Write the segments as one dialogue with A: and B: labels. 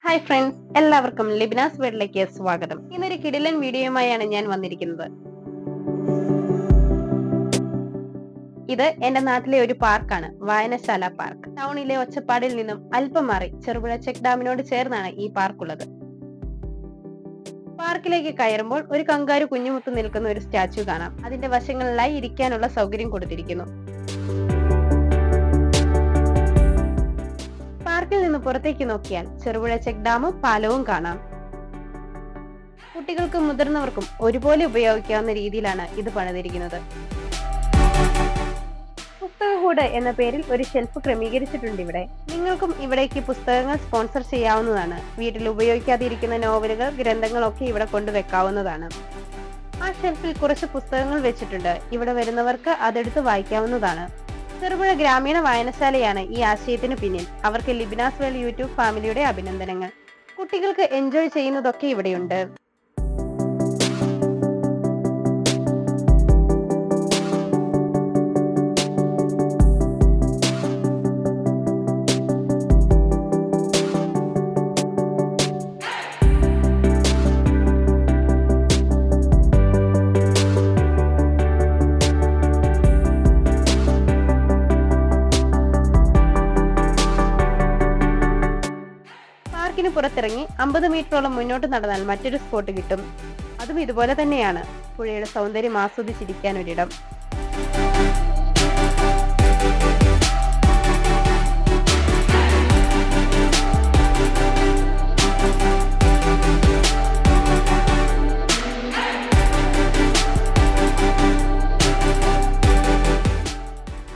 A: Hi friends, എല്ലാവർക്കും ലിബിനാസ് വേൾഡിലേക്ക് സ്വാഗതം. ഇന്നൊരു കിടിലൻ വീഡിയോയുമായാണ് ഞാൻ വന്നിരിക്കുന്നത്. ഇത് എന്റെ നാട്ടിലെ ഒരു പാർക്കാണ്, വായനശാല പാർക്ക്. ടൗണിലെ ഒച്ചപ്പാടിൽ നിന്നും അല്പം മാറി ചെറുപുഴ ചെക്ക് ഡാമിനോട് ചേർന്നാണ് ഈ പാർക്കുള്ളത്. പാർക്കിലേക്ക് കയറുമ്പോൾ ഒരു കങ്കാരു കുഞ്ഞുമുത്ത് നിൽക്കുന്ന ഒരു സ്റ്റാച്യു കാണാം. അതിന്റെ വശങ്ങളിലായി ഇരിക്കാനുള്ള സൗകര്യം കൊടുത്തിരിക്കുന്നു. പാർക്കിൽ നിന്ന് പുറത്തേക്ക് നോക്കിയാൽ ചെറുപുഴ ചെക്ക് ഡാമും പാലവും കാണാം. കുട്ടികൾക്കും മുതിർന്നവർക്കും ഒരുപോലെ ഉപയോഗിക്കാവുന്ന രീതിയിലാണ് ഇത് പണിതിരിക്കുന്നത്. പുസ്തകകൂട് എന്ന പേരിൽ ഒരു ഷെൽഫ് ക്രമീകരിച്ചിട്ടുണ്ട് ഇവിടെ. നിങ്ങൾക്കും ഇവിടേക്ക് പുസ്തകങ്ങൾ സ്പോൺസർ ചെയ്യാവുന്നതാണ്. വീട്ടിൽ ഉപയോഗിക്കാതിരിക്കുന്ന നോവലുകൾ, ഗ്രന്ഥങ്ങളൊക്കെ ഇവിടെ കൊണ്ടുവെക്കാവുന്നതാണ്. ആ ഷെൽഫിൽ കുറച്ച് പുസ്തകങ്ങൾ വെച്ചിട്ടുണ്ട്. ഇവിടെ വരുന്നവർക്ക് അതെടുത്ത് വായിക്കാവുന്നതാണ്. ചെറുപുഴ ഗ്രാമീണ വായനശാലയാണ് ഈ ആശയത്തിന് പിന്നിൽ. അവർക്ക് ലിബിനാസ് വേൾഡ് യൂട്യൂബ് ഫാമിലിയുടെ അഭിനന്ദനങ്ങൾ. കുട്ടികൾക്ക് എൻജോയ് ചെയ്യുന്നതൊക്കെ ഇവിടെയുണ്ട്. പാർക്കിന് പുറത്തിറങ്ങി 50 മീറ്ററോളം മുന്നോട്ട് നടന്നാൽ മറ്റൊരു സ്പോട്ട് കിട്ടും. അതും ഇതുപോലെ തന്നെയാണ്, പുഴയുടെ സൗന്ദര്യം ആസ്വദിച്ചിരിക്കാൻ ഒരിടം.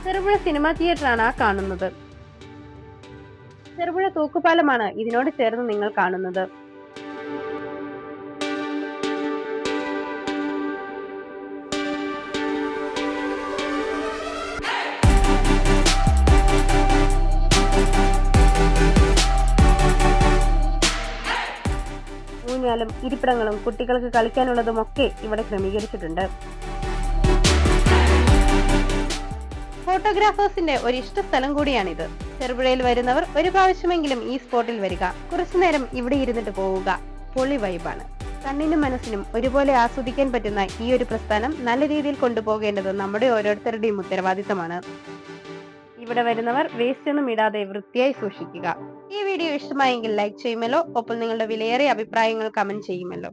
A: ചെറുപുഴ സിനിമാ തിയേറ്ററാണ് ആ കാണുന്നത്. ചെറുപുഴ തൂക്കുപാലമാണ് ഇതിനോട് ചേർന്ന് നിങ്ങൾ കാണുന്നത്. ഊഞ്ഞാലും ഇരിപ്പിടങ്ങളും കുട്ടികൾക്ക് കളിക്കാനുള്ളതും ഒക്കെ ഇവിടെ ക്രമീകരിച്ചിട്ടുണ്ട്. ഫോട്ടോഗ്രാഫേഴ്സിന്റെ ഒരു ഇഷ്ട സ്ഥലം കൂടിയാണിത്. ചെറുപുഴയിൽ വരുന്നവർ ഒരു പ്രാവശ്യമെങ്കിലും ഈ സ്പോട്ടിൽ വരിക. കുറച്ചുനേരം ഇവിടെ ഇരുന്നിട്ട് പോവുക. പൊളി വൈബാണ്. കണ്ണിനും മനസ്സിനും ഒരുപോലെ ആസ്വദിക്കാൻ പറ്റുന്ന ഈ ഒരു പ്രസ്ഥാനം നല്ല രീതിയിൽ കൊണ്ടുപോകേണ്ടത് നമ്മുടെ ഓരോരുത്തരുടെയും ഉത്തരവാദിത്തമാണ്. ഇവിടെ വരുന്നവർ വേസ്റ്റ് ഒന്നും ഇടാതെ വൃത്തിയായി സൂക്ഷിക്കുക. ഈ വീഡിയോ ഇഷ്ടമായെങ്കിൽ ലൈക്ക് ചെയ്യുമല്ലോ. ഒപ്പം നിങ്ങളുടെ വിലയേറിയ അഭിപ്രായങ്ങൾ കമന്റ് ചെയ്യുമല്ലോ.